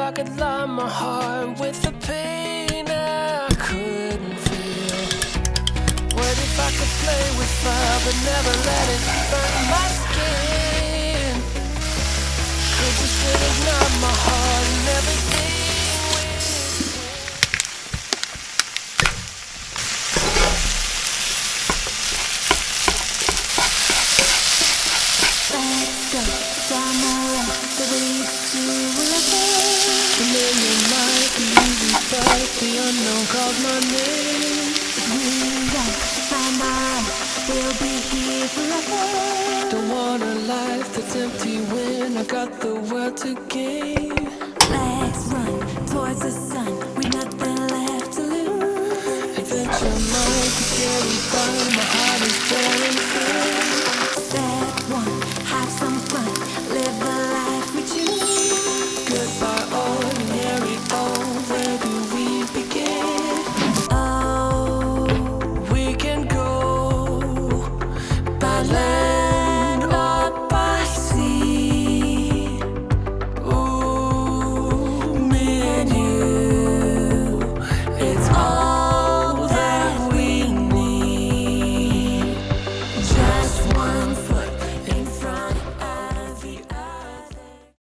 I could line my heart with the pain I couldn't feel? What if I could play with fire but never let it burn my skin? Could you still ignite my heart and everything Let's go down the road that leads to love. a million miles, the easy fight, the unknown calls my name. We don't find our we'll be here forever. Don't want a life that's empty when I got the world to gain.